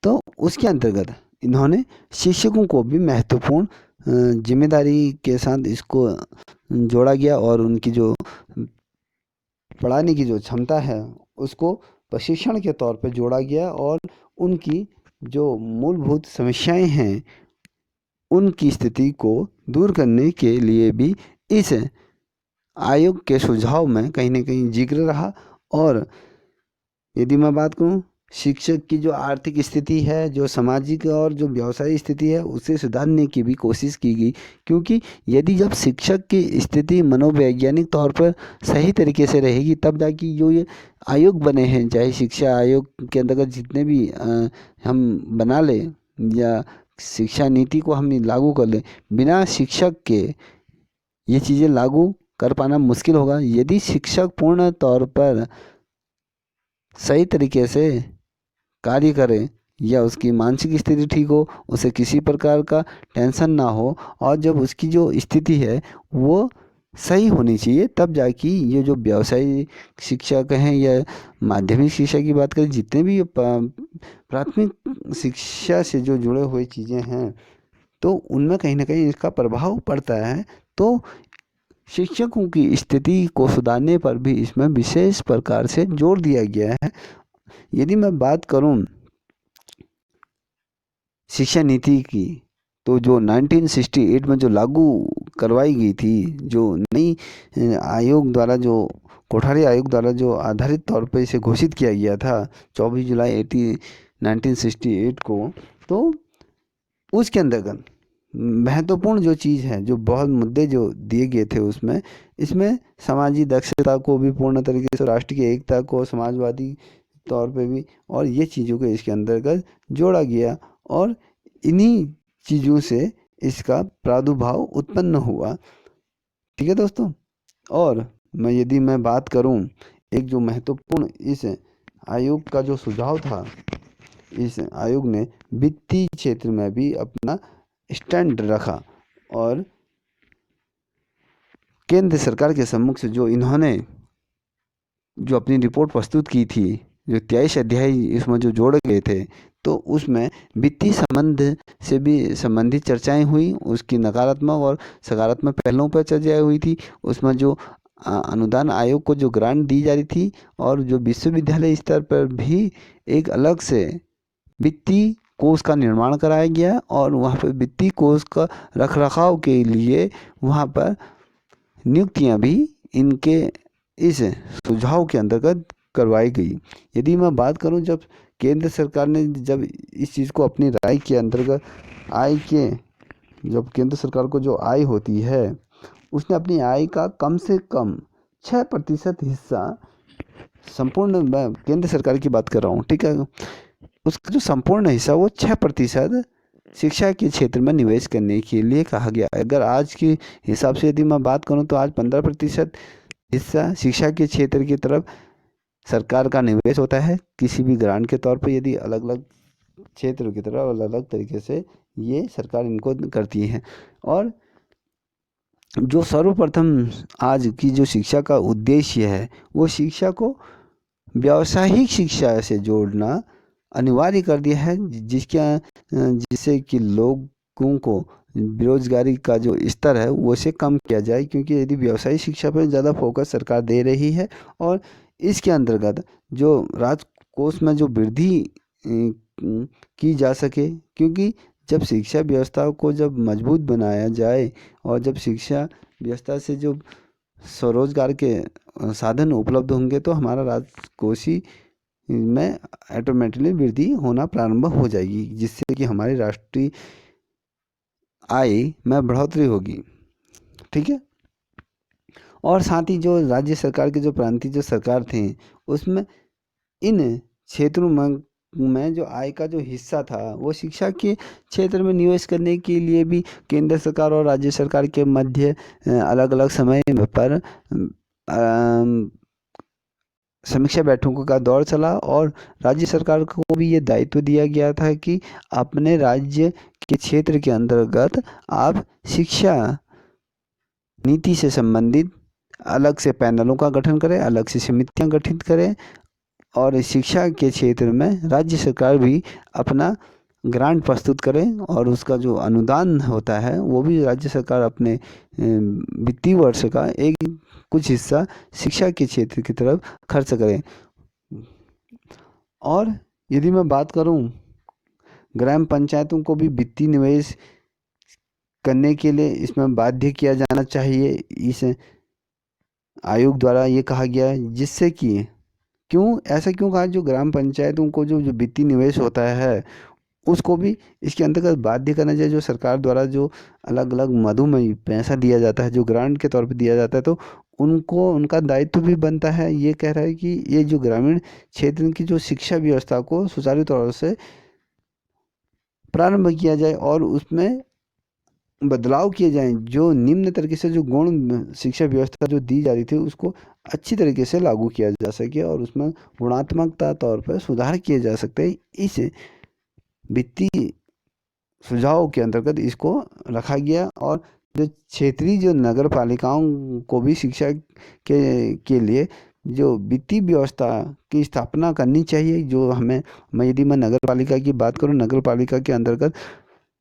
तो उसके अंतर्गत इन्होंने शिक्षकों को भी महत्वपूर्ण जिम्मेदारी के साथ इसको जोड़ा गया, और उनकी जो पढ़ाने की जो क्षमता है उसको प्रशिक्षण के तौर पर जोड़ा गया, और उनकी जो मूलभूत समस्याएं हैं उनकी स्थिति को दूर करने के लिए भी इस आयोग के सुझाव में कहीं ना कहीं जिक्र रहा। और यदि मैं बात करूं, शिक्षक की जो आर्थिक स्थिति है, जो सामाजिक और जो व्यवसायिक स्थिति है, उसे सुधारने की भी कोशिश की गई। क्योंकि यदि जब शिक्षक की स्थिति मनोवैज्ञानिक तौर पर सही तरीके से रहेगी, तब जाके जो ये आयोग बने हैं, चाहे शिक्षा आयोग के अंतर्गत जितने भी हम बना लें या शिक्षा नीति को हम लागू कर लें, बिना शिक्षक के ये चीज़ें लागू कर पाना मुश्किल होगा। यदि शिक्षक पूर्ण तौर पर सही तरीके से कार्य करे या उसकी मानसिक स्थिति ठीक हो, उसे किसी प्रकार का टेंशन ना हो, और जब उसकी जो स्थिति है वो सही होनी चाहिए, तब जाके ये जो व्यवसायिक शिक्षा कहें या माध्यमिक शिक्षा की बात करें, जितने भी प्राथमिक शिक्षा से जो जुड़े हुए चीज़ें हैं, तो उनमें कहीं ना कहीं इसका प्रभाव पड़ता है। तो शिक्षकों की स्थिति को सुधारने पर भी इसमें विशेष प्रकार से जोर दिया गया है। यदि मैं बात करूं शिक्षा नीति की, तो जो 1968 में जो लागू करवाई गई थी, जो नई आयोग द्वारा जो कोठारी आयोग द्वारा जो आधारित तौर पर इसे घोषित किया गया था 24 जुलाई 1968 को, तो उसके अंतर्गत महत्वपूर्ण जो चीज़ है, जो बहुत मुद्दे जो दिए गए थे उसमें, इसमें समाजी दक्षता को भी पूर्ण तरीके से, राष्ट्र की एकता को समाजवादी तौर पे भी, और ये चीज़ों को इसके अंतर्गत जोड़ा गया, और इन्हीं चीज़ों से इसका प्रादुर्भाव उत्पन्न हुआ। ठीक है दोस्तों। और यदि मैं बात करूं, एक जो महत्वपूर्ण इस आयोग का जो सुझाव था, इस आयोग ने वित्तीय क्षेत्र में भी अपना स्टैंड रखा, और केंद्र सरकार के सम्मुख से जो इन्होंने जो अपनी रिपोर्ट प्रस्तुत की थी, जो 23 अध्याय इसमें जो जोड़े गए थे, तो उसमें वित्तीय संबंध से भी संबंधित चर्चाएं हुई, उसकी नकारात्मक और सकारात्मक पहलुओं पर चर्चाएं हुई थी। उसमें जो अनुदान आयोग को जो ग्रांट दी जा रही थी, और जो विश्वविद्यालय स्तर पर भी एक अलग से वित्तीय कोष का निर्माण कराया गया, और वहाँ पर वित्तीय कोष का रखरखाव के लिए वहाँ पर नियुक्तियाँ भी इनके इस सुझाव के अंतर्गत करवाई गई। यदि मैं बात करूं, जब केंद्र सरकार ने जब इस चीज़ को अपनी राय के अंतर्गत आय के, जब केंद्र सरकार को जो आय होती है, उसने अपनी आय का कम से कम 6% हिस्सा संपूर्ण, मैं केंद्र सरकार की बात कर रहा हूँ, ठीक है, उसका जो संपूर्ण हिस्सा वो 6% शिक्षा के क्षेत्र में निवेश करने के लिए कहा गया। अगर आज के हिसाब से यदि मैं बात करूं, तो आज 15% हिस्सा शिक्षा के क्षेत्र की तरफ सरकार का निवेश होता है, किसी भी ग्रांट के तौर पर। यदि अलग अलग क्षेत्र की तरफ अलग अलग तरीके से ये सरकार इनको करती है। और जो सर्वप्रथम आज की जो शिक्षा का उद्देश्य है, वो शिक्षा को व्यावसायिक शिक्षा से जोड़ना अनिवार्य कर दिया है, जिससे कि लोगों को बेरोजगारी का जो स्तर है वो से कम किया जाए, क्योंकि यदि व्यवसायिक शिक्षा पर ज़्यादा फोकस सरकार दे रही है, और इसके अंतर्गत जो राजकोष में जो वृद्धि की जा सके, क्योंकि जब शिक्षा व्यवस्था को जब मजबूत बनाया जाए, और जब शिक्षा व्यवस्था से जो स्वरोजगार के साधन उपलब्ध होंगे, तो हमारा राजकोषीय में ऑटोमेटिकली वृद्धि होना प्रारंभ हो जाएगी, जिससे कि हमारी राष्ट्रीय आय में बढ़ोतरी होगी। ठीक है। और साथ ही जो राज्य सरकार के जो प्रांतीय जो सरकार थे, उसमें इन क्षेत्रों में जो आय का जो हिस्सा था, वो शिक्षा के क्षेत्र में निवेश करने के लिए भी केंद्र सरकार और राज्य सरकार के मध्य अलग अलग समय पर समीक्षा बैठकों का दौर चला, और राज्य सरकार को भी ये दायित्व दिया गया था कि अपने राज्य के क्षेत्र के अंतर्गत आप शिक्षा नीति से संबंधित अलग से पैनलों का गठन करें, अलग से समितियां गठित करें, और शिक्षा के क्षेत्र में राज्य सरकार भी अपना ग्रांट प्रस्तुत करें, और उसका जो अनुदान होता है वो भी राज्य सरकार अपने वित्तीय वर्ष का एक कुछ हिस्सा शिक्षा के क्षेत्र की तरफ खर्च करें। और यदि मैं बात करूं, ग्राम पंचायतों को भी वित्तीय निवेश करने के लिए इसमें बाध्य किया जाना चाहिए, इस आयोग द्वारा ये कहा गया है। जिससे कि ऐसा क्यों कहा, जो ग्राम पंचायतों को जो वित्तीय निवेश होता है उसको भी इसके अंतर्गत बाध्य करना चाहिए। जो सरकार द्वारा जो अलग अलग मदों में पैसा दिया जाता है, जो ग्रांट के तौर पर दिया जाता है, तो उनको उनका दायित्व भी बनता है। ये कह रहा है कि ये जो ग्रामीण क्षेत्र की जो शिक्षा व्यवस्था को सुचारू तौर से प्रारंभ किया जाए, और उसमें बदलाव किए जाएं, जो निम्न तरीके से जो गुण शिक्षा व्यवस्था जो दी जा रही थी उसको अच्छी तरीके से लागू किया जा सके, और उसमें गुणात्मकता तौर पर सुधार किए जा सकते हैं। इस वित्तीय सुझाव के अंतर्गत इसको रखा गया। और जो क्षेत्रीय जो नगर पालिकाओं को भी शिक्षा के लिए जो वित्तीय व्यवस्था की स्थापना करनी चाहिए। जो यदि मैं नगर पालिका की बात करूं, नगर पालिका के अंतर्गत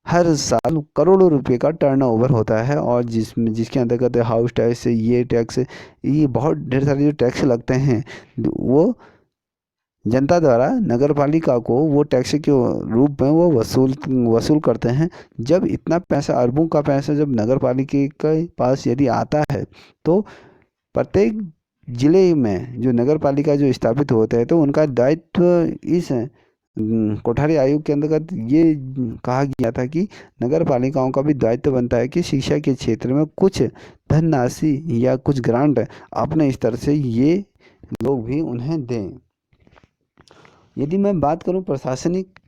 हर साल करोड़ों रुपए का टर्नओवर होता है, और जिसके अंतर्गत हाउस टैक्स, ये टैक्स, ये बहुत ढेर सारे जो टैक्स लगते हैं, वो जनता द्वारा नगर पालिका को वो टैक्स के रूप में वो वसूल करते हैं। जब इतना पैसा, अरबों का पैसा जब नगर पालिका के पास यदि आता है, तो प्रत्येक जिले में जो नगर पालिका जो स्थापित होते हैं, तो उनका दायित्व इस कोठारी आयोग के अंतर्गत ये कहा गया था कि नगर पालिकाओं का भी दायित्व बनता है कि शिक्षा के क्षेत्र में कुछ धनराशि या कुछ ग्रांट अपने स्तर से ये लोग भी उन्हें दें। यदि मैं बात करूं प्रशासनिक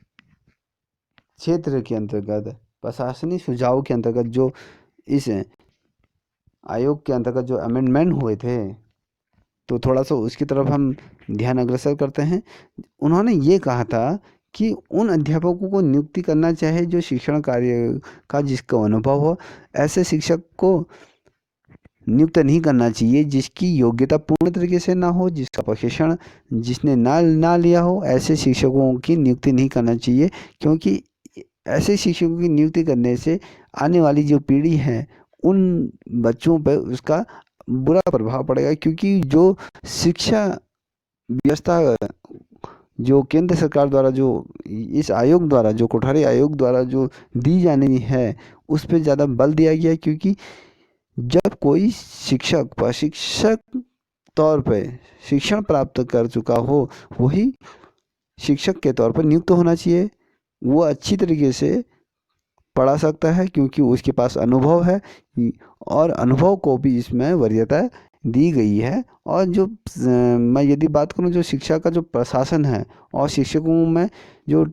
क्षेत्र के अंतर्गत, प्रशासनिक सुझाव के अंतर्गत जो इस आयोग के अंतर्गत जो अमेंडमेंट हुए थे, तो थोड़ा सा उसकी तरफ हम ध्यान अग्रसर करते हैं। उन्होंने ये कहा था कि उन अध्यापकों को नियुक्ति करना चाहे जो शिक्षण कार्य का जिसका अनुभव हो। ऐसे शिक्षक को नियुक्त नहीं करना चाहिए जिसकी योग्यता पूर्ण तरीके से ना हो, जिसका प्रशिक्षण जिसने ना लिया हो। ऐसे शिक्षकों की नियुक्ति नहीं करना चाहिए, क्योंकि ऐसे शिक्षकों की नियुक्ति करने से आने वाली जो पीढ़ी है उन बच्चों पर उसका बुरा प्रभाव पड़ेगा। क्योंकि जो शिक्षा व्यवस्था जो केंद्र सरकार द्वारा, जो इस आयोग द्वारा, जो कोठारी आयोग द्वारा जो दी जानी है, उस पर ज़्यादा बल दिया गया है। क्योंकि जब कोई शिक्षक प्रशिक्षक तौर पे शिक्षण प्राप्त कर चुका हो, वही शिक्षक के तौर पर नियुक्त होना चाहिए। वो अच्छी तरीके से पढ़ा सकता है क्योंकि उसके पास अनुभव है, और अनुभव को भी इसमें वरीयता दी गई है। और जो मैं यदि बात करूं, जो शिक्षा का जो प्रशासन है और शिक्षकों में जो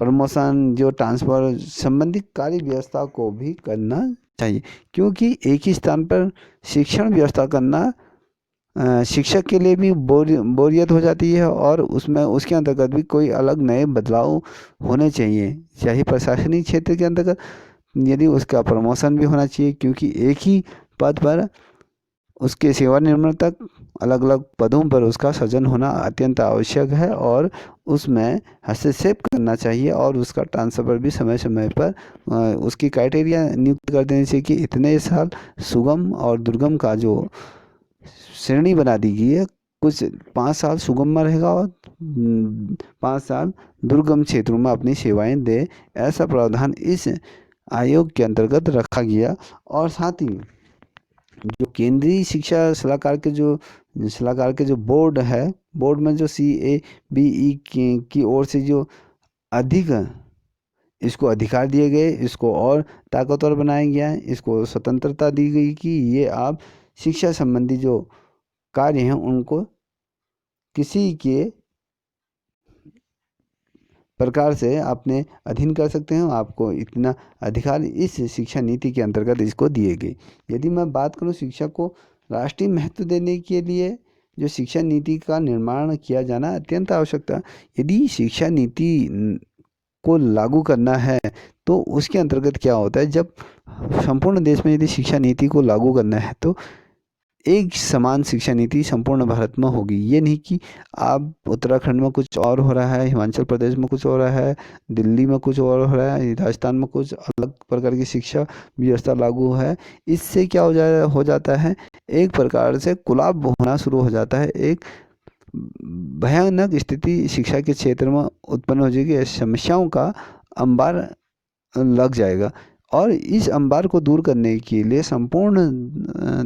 प्रमोशन, जो ट्रांसफ़र संबंधित कार्य व्यवस्था को भी करना चाहिए। क्योंकि एक ही स्थान पर शिक्षण व्यवस्था करना शिक्षक के लिए भी बोरियत हो जाती है, और उसमें उसके अंतर्गत भी कोई अलग नए बदलाव होने चाहिए। चाहे प्रशासनिक क्षेत्र के अंतर्गत यदि उसका प्रमोशन भी होना चाहिए, क्योंकि एक ही पद पर उसके सेवानिवृत्त तक अलग अलग पदों पर उसका सृजन होना अत्यंत आवश्यक है, और उसमें हस्तक्षेप करना चाहिए। और उसका ट्रांसफ़र भी समय समय पर उसकी क्राइटेरिया नियुक्त कर देनी चाहिए कि इतने साल सुगम और दुर्गम का जो श्रेणी बना दी गई है, कुछ 5 साल सुगम में रहेगा और 5 साल दुर्गम क्षेत्रों में अपनी सेवाएं दे। ऐसा प्रावधान इस आयोग के अंतर्गत रखा गया। और साथ ही जो केंद्रीय शिक्षा सलाहकार के जो बोर्ड है, बोर्ड में जो CABE की ओर से जो अधिक इसको अधिकार दिए गए, इसको और ताकतवर बनाया गया है, इसको स्वतंत्रता दी गई कि ये आप शिक्षा संबंधी जो कार्य हैं उनको किसी के प्रकार से अपने अधीन कर सकते हैं। आपको इतना अधिकार इस शिक्षा नीति के अंतर्गत इसको दिए गए। यदि मैं बात करूं, शिक्षा को राष्ट्रीय महत्व देने के लिए जो शिक्षा नीति का निर्माण किया जाना अत्यंत आवश्यकता। यदि शिक्षा नीति को लागू करना है तो उसके अंतर्गत क्या होता है, जब संपूर्ण देश में यदि शिक्षा नीति को लागू करना है तो एक समान शिक्षा नीति संपूर्ण भारत में होगी। ये नहीं कि आप उत्तराखंड में कुछ और हो रहा है, हिमाचल प्रदेश में कुछ हो रहा है, दिल्ली में कुछ और हो रहा है, राजस्थान में कुछ अलग प्रकार की शिक्षा व्यवस्था लागू है। इससे क्या हो जाता है, एक प्रकार से कुलाब होना शुरू हो जाता है। एक भयानक स्थिति शिक्षा के क्षेत्र में उत्पन्न हो जाएगी। समस्याओं का अंबार लग जाएगा, और इस अंबार को दूर करने के लिए संपूर्ण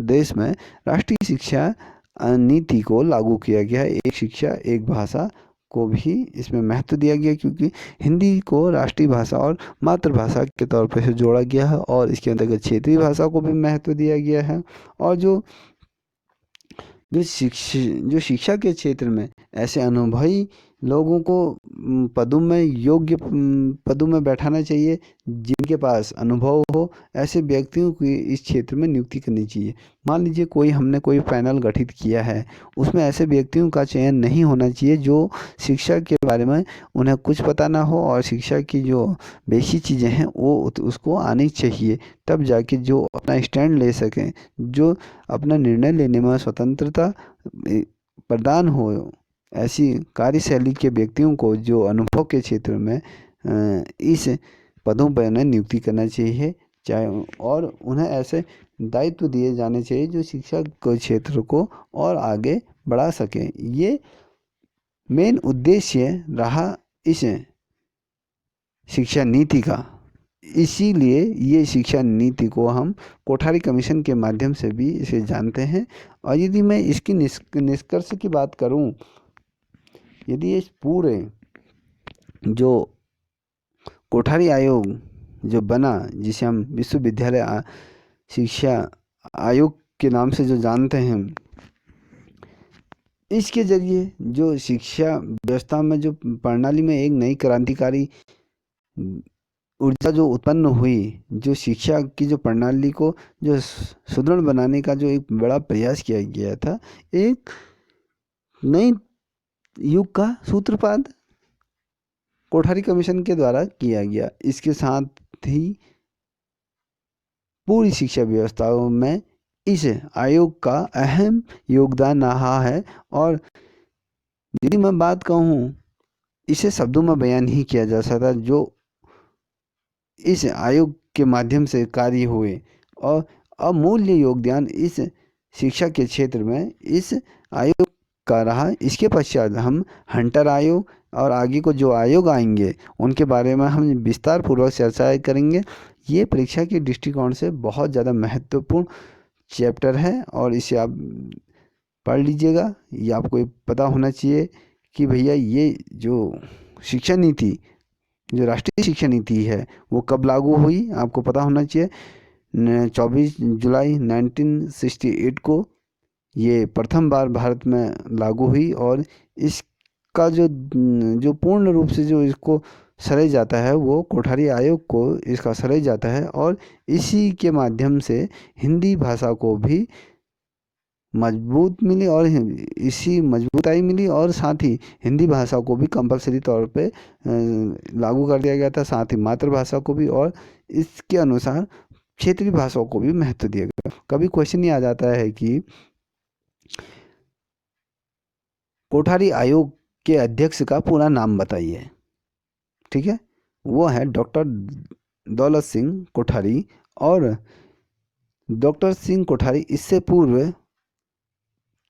देश में राष्ट्रीय शिक्षा नीति को लागू किया गया है। एक शिक्षा एक भाषा को भी इसमें महत्व दिया गया, क्योंकि हिंदी को राष्ट्रीय भाषा और मातृभाषा के तौर पर से जोड़ा गया है, और इसके अंतर्गत क्षेत्रीय भाषा को भी महत्व दिया गया है। और जो शिक्षा के क्षेत्र में ऐसे अनुभवी लोगों को पदों में बैठाना चाहिए जिनके पास अनुभव हो। ऐसे व्यक्तियों की इस क्षेत्र में नियुक्ति करनी चाहिए। मान लीजिए हमने कोई पैनल गठित किया है, उसमें ऐसे व्यक्तियों का चयन नहीं होना चाहिए जो शिक्षा के बारे में उन्हें कुछ पता ना हो, और शिक्षा की जो बेसिक चीज़ें हैं वो उसको आनी चाहिए। तब जाके जो अपना स्टैंड ले सकें, जो अपना निर्णय लेने में स्वतंत्रता प्रदान हो, ऐसी कार्यशैली के व्यक्तियों को जो अनुभव के क्षेत्र में इस पदों पर उन्हें नियुक्ति करना चाहिए। और उन्हें ऐसे दायित्व दिए जाने चाहिए जो शिक्षा के क्षेत्र को और आगे बढ़ा सकें। ये मेन उद्देश्य रहा इस शिक्षा नीति का। इसीलिए ये शिक्षा नीति को हम कोठारी कमीशन के माध्यम से भी इसे जानते हैं। और यदि मैं इसकी निष्कर्ष की बात करूं, यदि इस पूरे जो कोठारी आयोग जो बना, जिसे हम विश्वविद्यालय शिक्षा आयोग के नाम से जो जानते हैं, इसके जरिए जो शिक्षा व्यवस्था में जो प्रणाली में एक नई क्रांतिकारी ऊर्जा जो उत्पन्न हुई, जो शिक्षा की जो प्रणाली को जो सुदृढ़ बनाने का जो एक बड़ा प्रयास किया गया था, एक नई युग का सूत्रपात कोठारी कमीशन के द्वारा किया गया। इसके साथ ही पूरी शिक्षा व्यवस्थाओं में इस आयोग का अहम योगदान रहा है। और यदि मैं बात कहूँ, इसे शब्दों में बयान नहीं किया जा सकता जो इस आयोग के माध्यम से कार्य हुए और अमूल्य योगदान इस शिक्षा के क्षेत्र में इस आयोग का रहा। इसके पश्चात हम हंटर आयोग और आगे को जो आयोग आएंगे उनके बारे में हम विस्तार पूर्वक चर्चा करेंगे। ये परीक्षा के दृष्टिकोण से बहुत ज़्यादा महत्वपूर्ण चैप्टर है और इसे आप पढ़ लीजिएगा। ये आपको पता होना चाहिए कि भैया ये जो शिक्षा नीति, जो राष्ट्रीय शिक्षा नीति है, वो कब लागू हुई, आपको पता होना चाहिए। 24 जुलाई 1968 को ये प्रथम बार भारत में लागू हुई और इसका जो पूर्ण रूप से जो इसको सराहा जाता है वो कोठारी आयोग को इसका सराहा जाता है। और इसी के माध्यम से हिंदी भाषा को भी मजबूत मिली और इसी मजबूताई मिली और साथ ही हिंदी भाषा को भी कंपलसरी तौर पे लागू कर दिया गया था, साथ ही मातृभाषा को भी, और इसके अनुसार क्षेत्रीय भाषाओं को भी महत्व दिया गया। कभी क्वेश्चन ये आ जाता है कि कोठारी आयोग के अध्यक्ष का पूरा नाम बताइए, ठीक है। वो है डॉक्टर दौलत सिंह कोठारी। और डॉक्टर सिंह कोठारी इससे पूर्व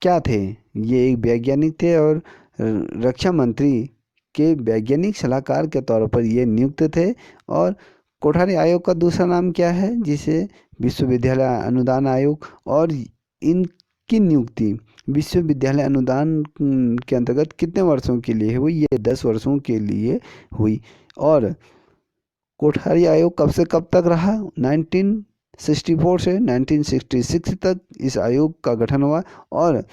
क्या थे? ये एक वैज्ञानिक थे और रक्षा मंत्री के वैज्ञानिक सलाहकार के तौर पर ये नियुक्त थे। और कोठारी आयोग का दूसरा नाम क्या है, जिसे विश्वविद्यालय अनुदान आयोग। और इनकी नियुक्ति विश्वविद्यालय अनुदान के अंतर्गत कितने वर्षों के लिए हुई? ये 10 वर्षों के लिए हुई। और कोठारी आयोग कब से कब तक रहा? 1964 से 1966 तक इस आयोग का गठन हुआ। और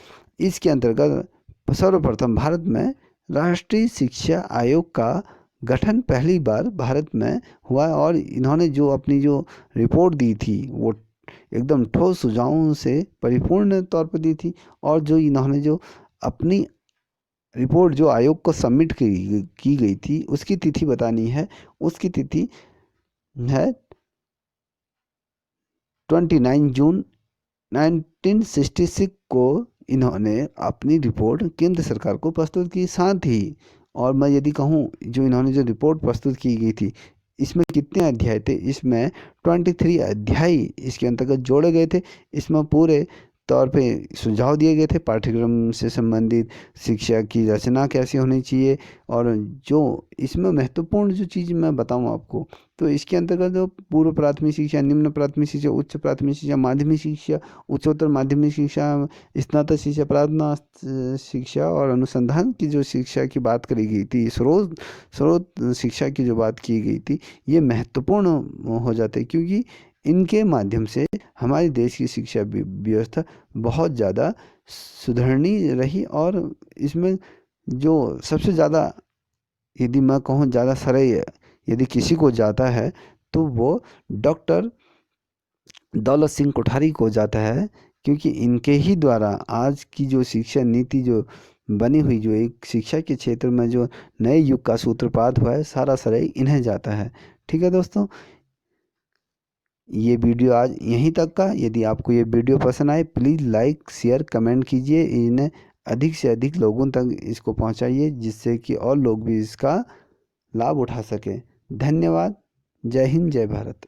इसके अंतर्गत सर्वप्रथम भारत में राष्ट्रीय शिक्षा आयोग का गठन पहली बार भारत में हुआ। और इन्होंने जो अपनी जो रिपोर्ट दी थी वो एकदम ठोस सुझावों से परिपूर्ण तौर पर दी थी। और जो इन्होंने जो अपनी रिपोर्ट जो आयोग को सबमिट की गई थी उसकी तिथि बतानी है। उसकी तिथि है 29 जून 1966 को इन्होंने अपनी रिपोर्ट केंद्र सरकार को प्रस्तुत की। साथ ही और मैं यदि कहूँ, जो इन्होंने जो रिपोर्ट प्रस्तुत की गई थी इसमें कितने अध्याय थे? इसमें 23 अध्याय इसके अंतर्गत जोड़े गए थे। इसमें पूरे तौर पे सुझाव दिए गए थे पाठ्यक्रम से संबंधित, शिक्षा की रचना कैसी होनी चाहिए। और जो इसमें महत्वपूर्ण जो चीज़ मैं बताऊं आपको, तो इसके अंतर्गत जो पूर्व प्राथमिक शिक्षा, निम्न प्राथमिक शिक्षा, उच्च प्राथमिक शिक्षा, माध्यमिक शिक्षा, उच्चतर माध्यमिक शिक्षा, स्नातक शिक्षा, प्राथमिक शिक्षा और अनुसंधान की जो शिक्षा की बात करी गई थी, स्रोत शिक्षा की जो बात की गई थी, ये महत्वपूर्ण हो जाते क्योंकि इनके माध्यम से हमारे देश की शिक्षा व्यवस्था बहुत ज़्यादा सुधरनी रही। और इसमें जो सबसे ज़्यादा यदि मैं कहूँ ज़्यादा श्रेय यदि किसी को जाता है तो वो डॉक्टर दौलत सिंह कोठारी को जाता है, क्योंकि इनके ही द्वारा आज की जो शिक्षा नीति जो बनी हुई, जो एक शिक्षा के क्षेत्र में जो नए युग का सूत्रपात हुआ है, सारा श्रेय इन्हें जाता है। ठीक है दोस्तों, ये वीडियो आज यहीं तक का। यदि आपको ये वीडियो पसंद आए प्लीज़ लाइक शेयर कमेंट कीजिए, इन्हें अधिक से अधिक लोगों तक इसको पहुंचाइए, जिससे कि और लोग भी इसका लाभ उठा सकें। धन्यवाद। जय हिंद, जय भारत।